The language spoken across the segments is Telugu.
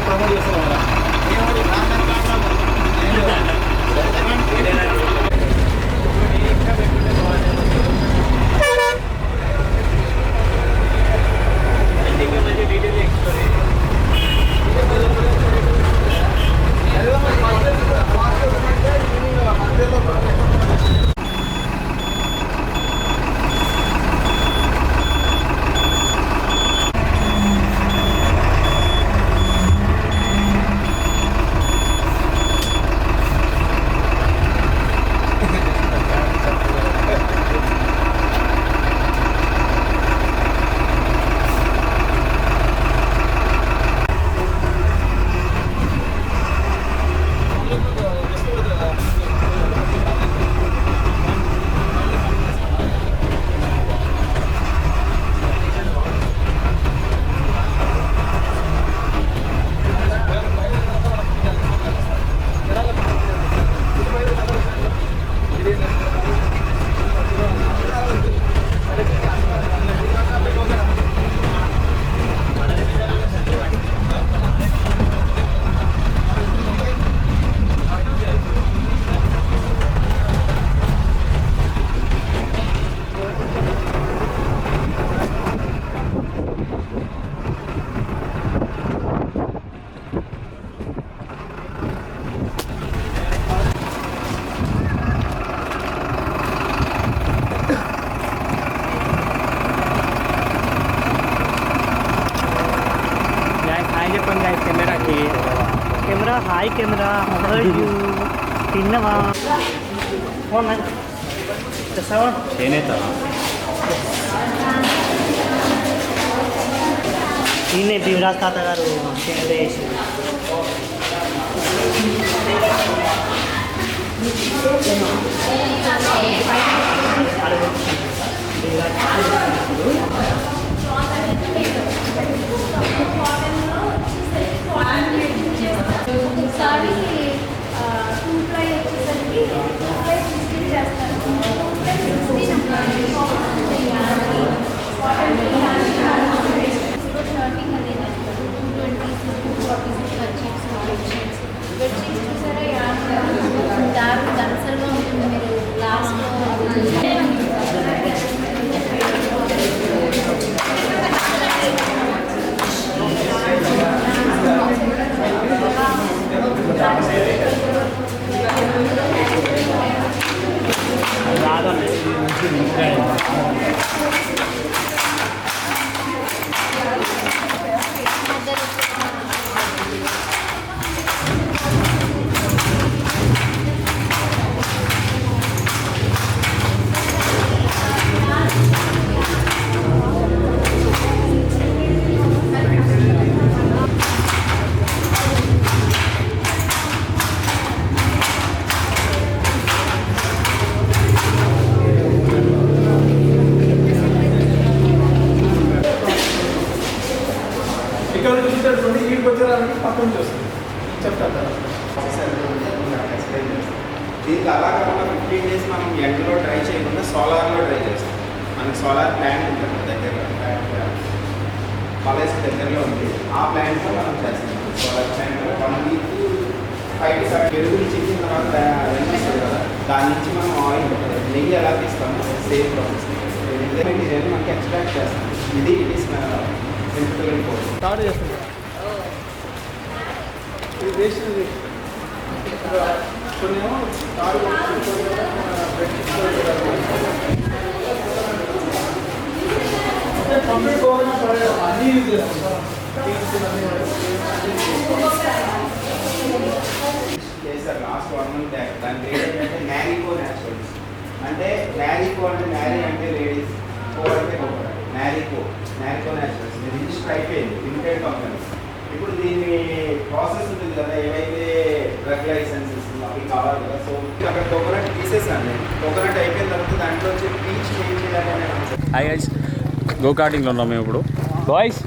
ప్రమోట్ చేస్తున్నారా? कैमरा हाई कैमरा तिन्नवा फोन ఈయనే భీమరాజ్ తాత గారు చేసి ఒకసారి టూ ఫ్రై వచ్చేసరికి టూ ఫ్రై 16 చేస్తారు. టూ ఫ్రై 16 30 అదే చేస్తారు. 220 246 కర్చీఫ్స్ బెడ్షీట్స్ చూసారా దారు దన్సర్గా ఉంటుంది. మీరు లాస్ట్లో పక్కన చూస్తుంది చెప్తాను. దీనికి అలా కాకుండా 15 days మనం ఎండలో డ్రై చేయకుండా సోలార్లో డ్రై చేస్తాం. మనకి సోలార్ ప్లాంట్ ఉంటుంది దగ్గరలో, కాలేజ్ దగ్గరలో ఉంది. ఆ ప్లాంట్లో మనం చేస్తాం. సోలార్ ప్లాంట్లో 1 week 5 to 7 పెరుగులు చిక్కిన తర్వాత వస్తుంది కదా, దాని నుంచి మనం ఆయిల్ నెయ్యి ఎలా తీస్తాము సేమ్ ప్రాసెస్. మెటీరియల్ మనకి ఎక్స్ట్రాక్ట్ చేస్తాం. ఇది ఇట్ ఈస్ స్టార్ట్ చేస్తుంది. ఇది వేస్ట్ కొన్నేమో కంప్లీట్ పోవడం పర్లేదు, అన్నీ యూజ్ చేస్తాం. చేశారు లాస్ట్ 1 month బ్యాక్. దాని పేరు ఏంటంటే మ్యారీకో న్యాచురల్స్. అంటే మ్యారీకో అంటే మ్యారీ అంటే లేడీస్, కో అంటే మ్యారీకో న్యాచురల్స్. ఇది రిజిస్టర్ అయిపోయింది, లిమిటెడ్ కంపెనీ. ఉంది కదా, ఏవైతే డ్రగ్ లైసెన్సెస్ అవి కావాలి కదా. సో అక్కడ కోకోనట్ తీసేసాను. కోకోనట్ అయిపోయిన తర్వాత దాంట్లో వచ్చి పీచ్ చేంజ్ చేయాలనే కాన్సెప్ట్. హాయ్ గైస్, గో కార్టింగ్లో ఉన్నాం మేము ఇప్పుడు. బాయ్స్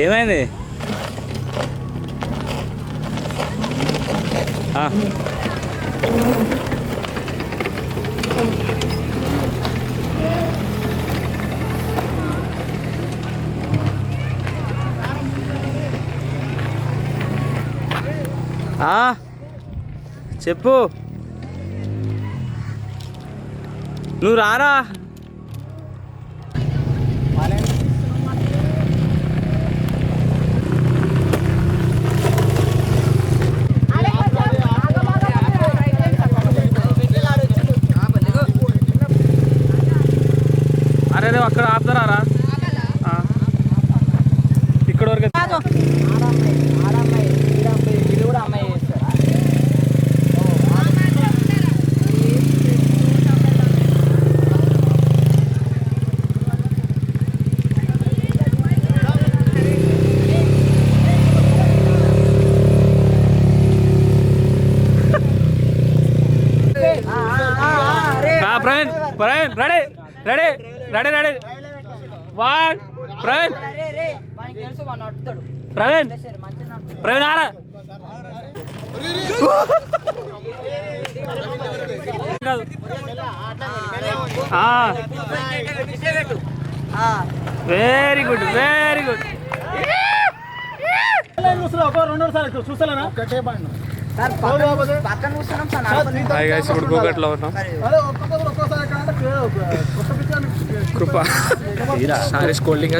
ఏమైంది? చెప్పు, నువ్వు రారా. అరే అక్కడ ఆపుతారా? ఇక్కడ వరకు Praveen ready ready ready ready 1 Praveen Praveen Praveen ఆరా. Very good very good. చూస్తలేనా ఇప్పుడు గోగట్లో ఉన్నాం. కృప స్కోల్డింగ్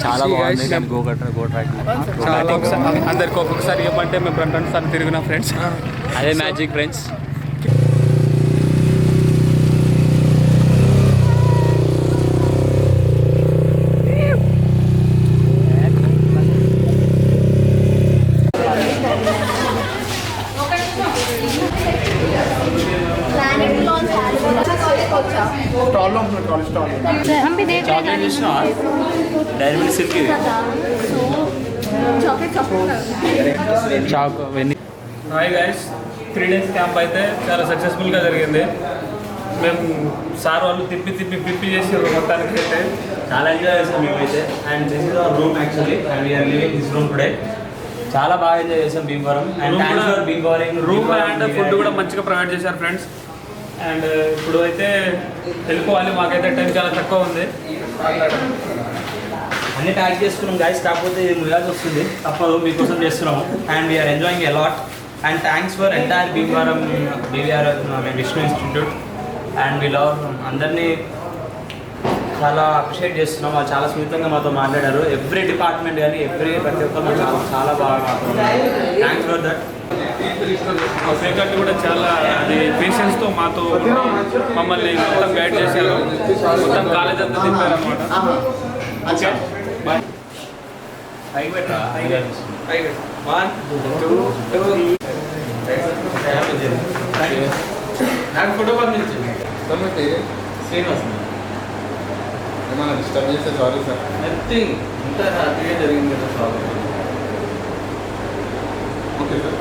చాలా బాగుంది. అందరికి ఒక్కొక్కసారి చెప్పంటే మేము 2 సార్లు తిరిగినాం ఫ్రెండ్స్. అదే magic friends. Hi guys, 3 days camp అయితే చాలా సక్సెస్ఫుల్గా జరిగింది. మేము సార్ వాళ్ళు తిప్పి చేసారు మొత్తానికి అయితే. చాలా ఎంజాయ్ చేసాం మేమైతే. And this is our room actually, and we are living this room today. చాలా బాగా ఎంజాయ్ చేసాం Bhimavaram. And room and food కూడా మంచిగా ప్రొవైడ్ చేశారు ఫ్రెండ్స్. అండ్ ఇప్పుడు అయితే వెళ్ళిపోవాలి, మాకైతే టైం చాలా తక్కువ ఉంది. అన్ని ట్యాగ్ చేసుకున్నాం గైస్, కాకపోతే ఇది ముయాజ్ వస్తుంది తప్పదు, మీకోసం చేస్తున్నాము. And we are enjoying a lot. And thanks for entire Bhimavaram BVR Vishnu institute. And we love అందరినీ చాలా అప్రిషియేట్ చేస్తున్నాం. వాళ్ళు చాలా స్మితంగా మాతో మాట్లాడారు. ఎవ్రీ డిపార్ట్మెంట్ కానీ ప్రతి ఒక్కరు చాలా బాగా మాట్లాడారు. Thanks for that. ఫ్యాకల్టీ కూడా చాలా అది పేషెన్స్తో మాతో మమ్మల్ని మొత్తం గైడ్ చేశారు. మొత్తం కాలేజ్ అంతా తిప్పారు అనమాట. Okay bye. పైకి పెట్టరా? 1 2 నాకు ఫోటో పంపించండి. శ్రీనివాస్ ఏమన్నా డిస్టర్బ్ చేస్తే సారీ సార్. నథింగ్, ఇంత హ్యాపీగా జరిగింది కదా సార్. Okay sir.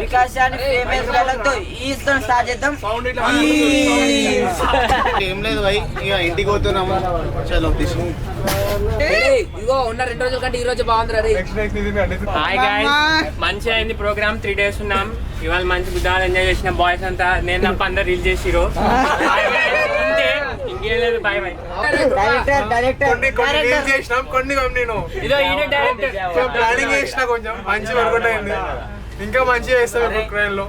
వికాసాన్ని ఫేమస్ వాళ్ళతో ఈస్తో స్టార్ట్ చేద్దాం. ఏం లేదు భయ్, ఇక ఇంటికి పోతున్నాము. చలో తీసు. ఇగో ఉన్న 2 రోజుల కంటే ఈ రోజు బాగుంది. హాయ్ గైస్, మంచి అయింది ప్రోగ్రామ్. 3 days ఉన్నాం. ఇవాళ మంచి బుద్ధాలు ఎంజాయ్ చేసిన బాయ్స్ అంతా. నేను నాకు అందరు రీల్ చేసిరు. ఇంకేం లేదు, బాయ్ బాయ్. కొన్ని చేసినాం, కొన్ని నేను ఇదో ఈయన డైరెక్టర్ ప్లానింగ్ చేసిన, కొంచెం మంచి వర్కౌట్ అయింది. ఇంకా మంచిగా చేస్తాం ఉక్రెయిన్లో.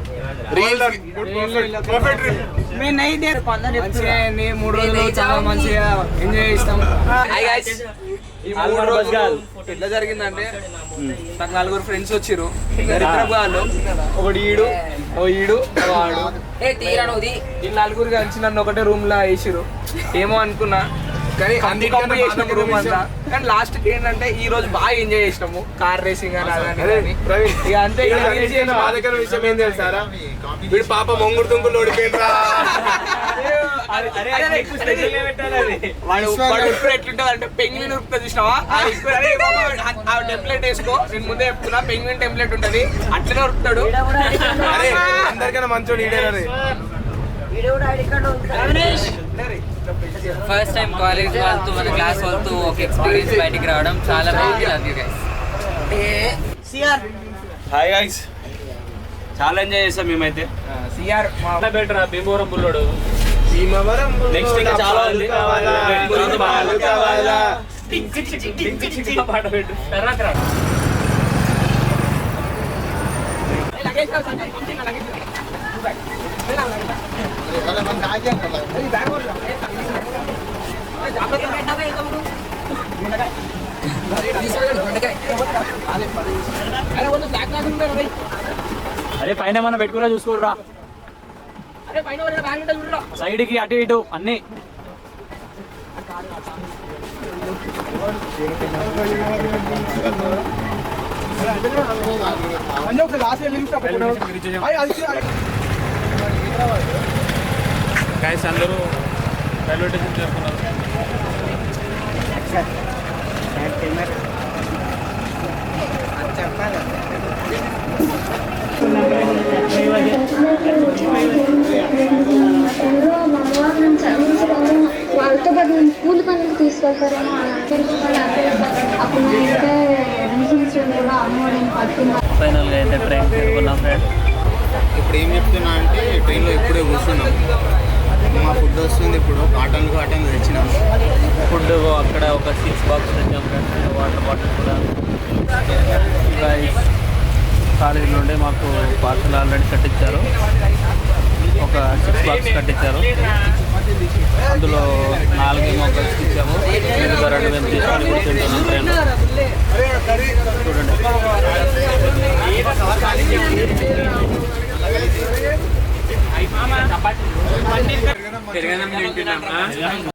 మంచిగా అయింది. 3 రోజులు చాలా మంచిగా ఎంజాయ్ చేస్తాం. ఈ 3 రోజులు ఎట్లా జరిగిందంటే, నాకు 4 ఫ్రెండ్స్ వచ్చిర్రు. వాళ్ళు ఒకడు ఈడు వాడు. ఈ 4 కలిసి నన్ను ఒకటే రూమ్ లో వేసిరు. ఏమో అనుకున్నా, కానీ కంపు అందుకన్నా చేసినాము బాధపడే రూమ్ అంతా. విషయం- కానీ లాస్ట్ కి ఏంటంటే ఈ రోజు బాగా ఎంజాయ్ చేసినాము కార్ రేసింగ్ అని అదని అరే ఇదని. ప్రవీణ్, ఇక అంతే ఇక అన్నిటికన్నా బాధకర విషయం ఏం తెలుసారా? వీడు పాప మొంగుడు తుంగులు ఓడిపోయిండ్రా. వాడు ఇప్పుడు ఎట్లుంటది అంటే పెంగ్విన్ ఉరుకుతుంది చూసినావా ఆ టెంప్లెట్ వేసుకో. నేను ముందే చెప్తున్నా పెంగ్విన్ టెంప్లెట్ ఉంటది అట్లనే ఉరుకుతాడు. అరే అందరికన్నా మంచోడు ఈడేనరే. ఫస్ట్ టైం కాలేజ్ వాళ్ళతో మన క్లాస్ వాళ్ళతో ఒక ఎక్స్పీరియన్స్ బయటికి రావడం చాలా బాగుంది. Love you guys. Hi guys, చాలా ఎంజాయ్ చేసాం మేమైతే. CR better Bhimavaram Bullodu. Bhimavaram Next ఇంకా చాలా ఉంది. పాలు కావాలా? పాట పెట్టు. తర్వాత రా. అరే పైన ఏమన్నా పెట్టుకురా చూసుకోరా, సైడ్ కి అటు ఇటు అన్ని. గైస్ అందరూ రైల్వే స్టేషన్ చేరుకున్నారు. వాళ్ళతో పాటు నేను స్కూల్ పనులు తీసుకెళ్తారేమో అని అనుకుంటున్నాను. అప్పుడు నేనైతే రీజన్స్ కూడా అమ్మోడిని పట్టుకున్నాను. ఫైనల్గా అయితే ట్రైన్ చేరుకున్నాం ఫ్రెండ్. ఇప్పుడు ఏం చెప్తున్నా అంటే ట్రైన్లో ఇప్పుడే కూర్చున్నాం. మా ఫుడ్ వస్తుంది ఇప్పుడు. కాటన్ తెచ్చినాం. ఫుడ్ అక్కడ ఒక 6 బాక్స్ తెచ్చాం ఫ్రెండ్స్. వాటర్ బాటిల్ కూడా. కాలేజీ నుండి మాకు పార్సల్ ఆల్రెడీ కట్టించారు. ఒక 6 బాక్స్ కట్టించారు. అందులో 4 మొక్కలు ఇచ్చాము. మిగతా 2 మేము తీసుకొని కూడా తింటున్నాం ట్రైన్. చూడండి. పెరగనం తింటున్నాం.